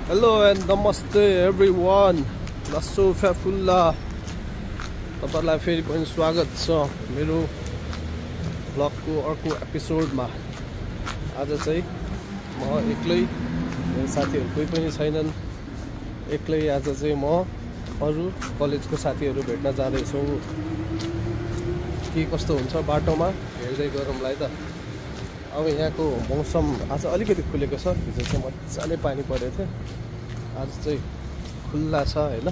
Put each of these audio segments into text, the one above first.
Hello and namaste everyone. Lasso Fafulla. तपाईहरुलाई फेरि पनि स्वागत छ मेरो ब्लगको अर्को एपिसोडमा। आज चाहिँ म एक्लै, मेरो साथीहरु कोही पनि छैनन्। एक्लै आज चाहिँ म अरु कलेजको साथीहरु भेट्न जाँदै छु। के कस्तो हुन्छ बाटोमा हेर्दै गरौँला है त। अब यहाँको मौसम आज अलिकति खुलेको छ। हिजो चाहिँ मजाले पानी परेको थियो। आज चाहिँ खुल्ला छ हैन।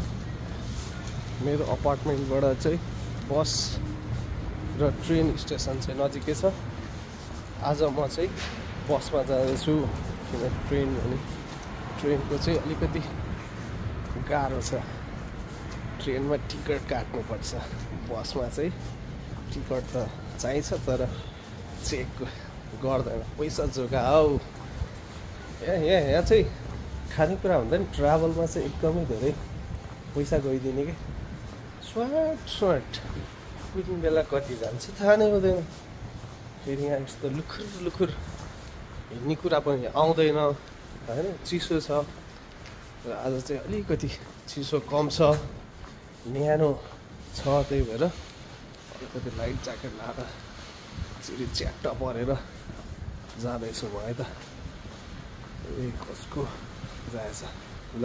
मेरो अपार्टमेन्टबाट चाहिँ बस र ट्रेन स्टेसन चाहिँ नजिकै छ। आज म चाहिँ बसमा जाँदैछु किन ट्रेनको चाहिँ अलिकति गाह्रो छ। ट्रेनमा टिकट काट्नुपर्छ। बसमा चाहिँ टिकट त चाहिन्छ तर चेक गर्दैन, पैसा जोगाऊ। यहाँ चाहिँ खानेकुरा हुँदैन। ट्राभलमा चाहिँ एकदमै धेरै पैसा गइदिने के स्वाट कुनै बेला कति जान्छ थाहा नै हुँदैन। फेरि यहाँ यस्तो लुखुर हिँड्ने कुरा पनि आउँदैन हैन। चिसो छ र आज चाहिँ अलिकति चिसो कम छ, न्यानो छ। त्यही भएर अलिकति लाइट ज्याकेट लगाएर चिरी च्याट्ट परेर जाँदैछु म है त। कसको जाएछ ल।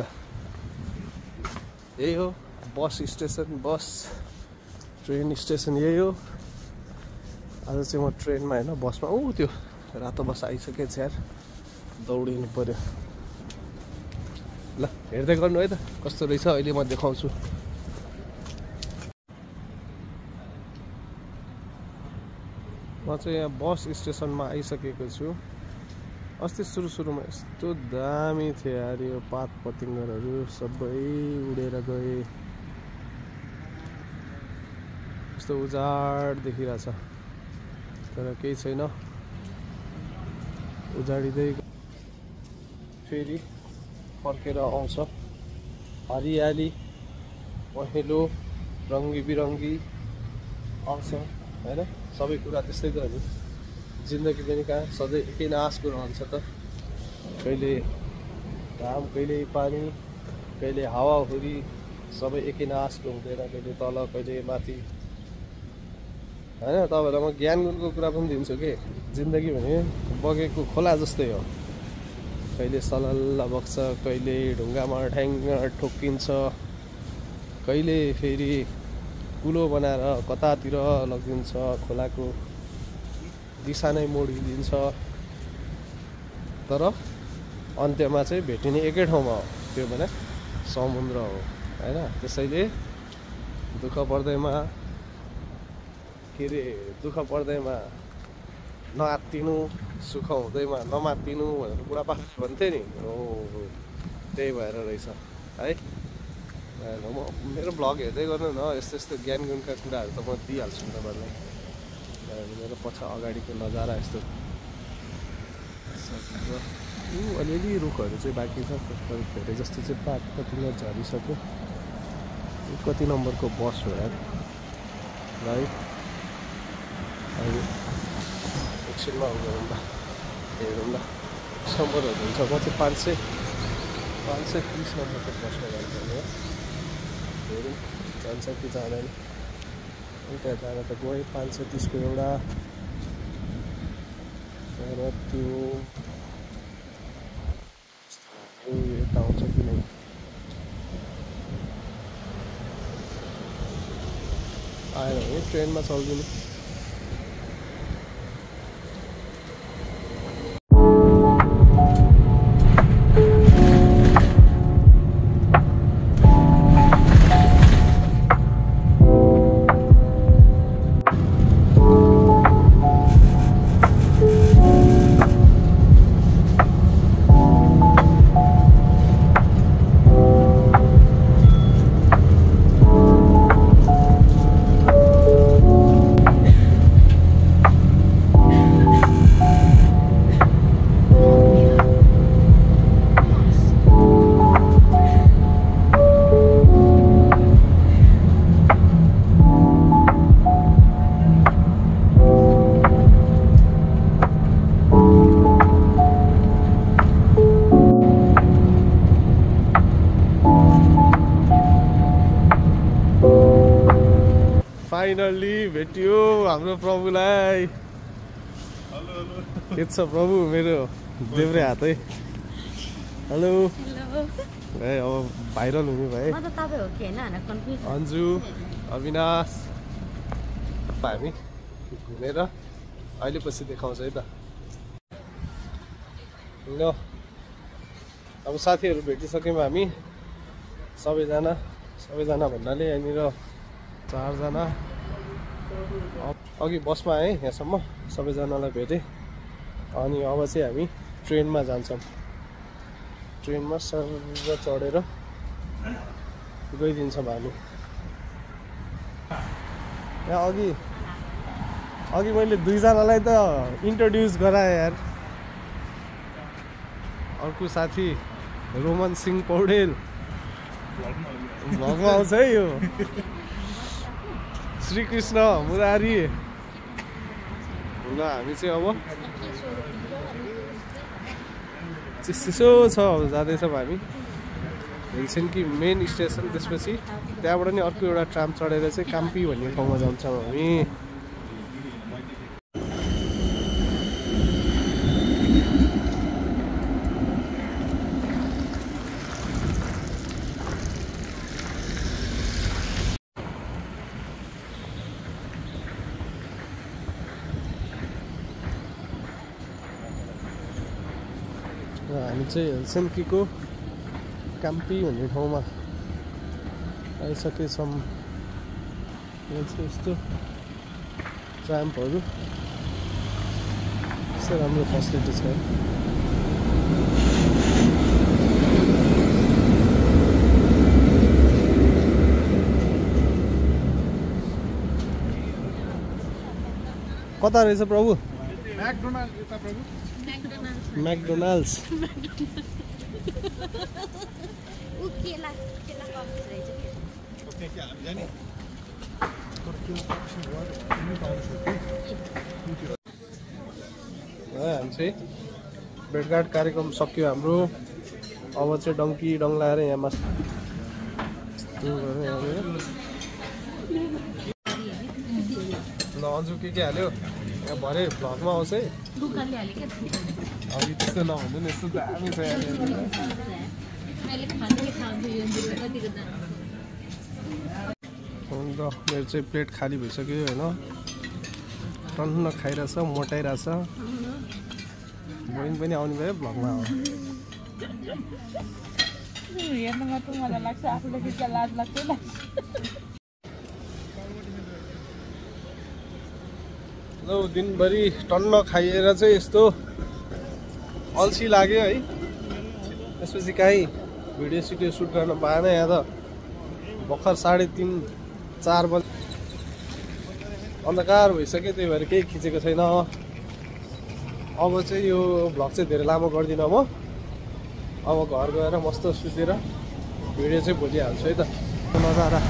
यही हो bus station, bus train station यही हो। आज चाहिँ म ट्रेनमा हैन बसमा। त्यो रातो बस आइसक्यो यार, दौडिनु पर्यो। ल हेर्दै गर्नु है त कस्तो रहेछ। अहिले म देखाउँछु। म चाहिँ यहाँ बस स्टेसनमा आइसकेको छु। अस्ति सुरुमा यस्तो दामी थियो यार, यो पात पतिङ्गरहरू सबै उडेर गए। यस्तो उजाड देखिरहेछ तर केही छैन। उजाडिँदै फेरि फर्केर आउँछ। हरियाली पहेँलो रङ्गी बिरङ्गी आउँछ हैन। सबै कुरा त्यस्तै त हो। जिन्दगी पनि कहाँ सधैँ एकै नासको रहन्छ त। कहिले घाम, कहिले पानी, कहिले हावाहुरी, सबै एकै नासको हुँदैन। कहिले तल, कहिले माथि हैन। तपाईहरुलाई म ज्ञान गुणको कुरा पनि दिन्छु के। जिन्दगी भने बगेको खोला जस्तै हो। कहिले सलल्ल बग्छ, कहिले ढुङ्गामा ढ्याङ्ग ठोक्किन्छ, कहिले फेरि कुलो बनाएर कतातिर लगिदिन्छ। खोलाको दिशा नै मोडिदिन्छ। तर अन्त्यमा चाहिँ भेटिने एकै ठाउँमा हो, त्यो भने समुद्र हो हैन। त्यसैले दुःख पर्दैमा नआत्तिनु, सुख हुँदैमा नमात्तिनु भनेर बुढापाकाले भन्थे नि। त्यही भएर रहेछ है। मेरो ब्लग हेर्दै गर्नु न। यस्तो ज्ञान गुणका कुराहरू त म दिइहाल्छु तपाईँलाई। मेरो पछि अगाडिको नजारा यस्तो। अलिअलि रुखहरू चाहिँ बाँकी छ। धेरै जस्तो चाहिँ पात कतिमा झरिसक्यो। कति नम्बरको बस हो यार है। अहिले एकछिनमा गरौँ ल, हेरौँ ल नम्बरहरू हुन्छ। म चाहिँ 530 नम्बरको बसमा जानुपर्ने हो। हेरौँ जान्छ कि जाँदैन। त्यहाँ जान त गएँ 530 को एउटा। तर त्यो यता आउँछ कि नै। आएन भने ट्रेनमा चल्दिनु। फाइनली भेटियो हाम्रो प्रभुलाई। के छ प्रभु मेरो देब्रे हात है। हेलो ए अब भाइरल हुनु भयो। अन्जु अविनाश हामी घुमेर अहिले पछि देखाउँछ है त। ल अब साथीहरू भेटिसक्यौँ हामी सबैजना भन्नाले यहाँनिर 4 जना अघि बसमा आएँ यहाँसम्म सबैजनालाई भेटेँ। अनि अब चाहिँ हामी ट्रेनमा जान्छौँ। ट्रेनमा सर्व चढेर गइदिन्छौँ हामी। यहाँ अघि मैले 2 जनालाई त इन्ट्रोड्युस गराएँ यार। अर्को साथी रोमन सिंह पौडेल भ्लगमा आउँछ है यो। श्रीकृष्ण मुरारी। ल हामी चाहिँ अब चिसो छ अब जाँदैछौँ हामी हेलसिन्की मेन स्टेसन। त्यसपछि त्यहाँबाट नि अर्को एउटा ट्राम चढेर चाहिँ काम्पी भन्ने ठाउँमा जान्छौँ हामी। हामी चाहिँ हेलसिन्कीको काम्पी भन्ने ठाउँमा आइसकेछौँ। यहाँ चाहिँ यस्तो ट्राम्पहरू यस्तो राम्रो फेसिलिटी छ। कता रहेछ प्रभु? मैकडोनाल्ड्स। हामी चाहिँ भेटघाट कार्यक्रम सक्यो हाम्रो। अब चाहिँ डङ्की डङ्लाएर यहाँ ल अन्जु के हाल्यो यहाँ भरे भ्लगमा आउँछ है। अघि त्यस्तो नभन्नु नि यस्तो दामी छ यहाँ। मेरो चाहिँ प्लेट खाली भइसक्यो होइन। टन्न खाइरहेछ मोटाइरहेछ। बहिनी पनि आउनु भयो भ्लगमा हो। ल दिनभरि टन्न खाइएर चाहिँ यस्तो अल्छी लाग्यो है। त्यसपछि कहीँ भिडियो सुट गर्न पाएन। यहाँ त भर्खर 3:30-4 बजे अन्धकार भइसक्यो। त्यही भएर केही खिचेको छैन। अब चाहिँ यो भ्लग चाहिँ धेरै लामो गर्दिनँ म। अब घर गएर मस्त सुतेर भिडियो चाहिँ भोलि हाल्छु है त। नजारा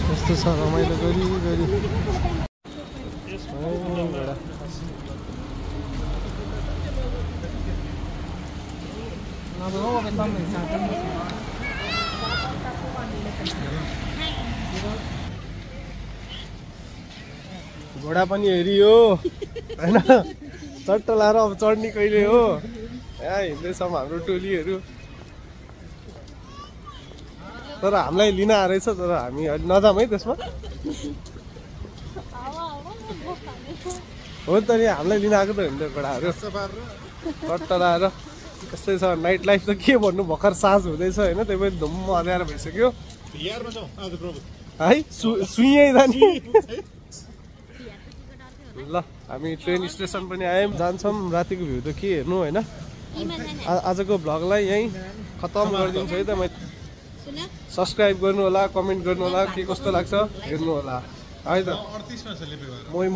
कस्तो छ रमाइलो गरी घोडा पनि हेरियो होइन। चट्ट लाएर अब चढ्ने कहिले हो। यहाँ हिँड्दैछौँ हाम्रो टोलीहरू। तर हामीलाई लिन आएछ। तर हामी अलि नजाऊँ है त्यसमा। हो त नि हामीलाई लिन आएको त होइन घोडाहरू। चट्ट लाएर यस्तै छ नाइट लाइफ त के भन्नु। भर्खर साँझ हुँदैछ होइन। त्यही पनि धुम्म अँध्यारो भइसक्यो है। सुइँ जाने। ल हामी ट्रेन स्टेसन पनि आयौँ। जान्छौँ। रातिको भ्यू त के हेर्नु होइन। आजको भ्लगलाई यहीँ खतम गरिदिन्छु है त। मैले सब्सक्राइब गर्नु होला, कमेन्ट गर्नु होला, के कस्तो लाग्छ हेर्नु होला है त। मोही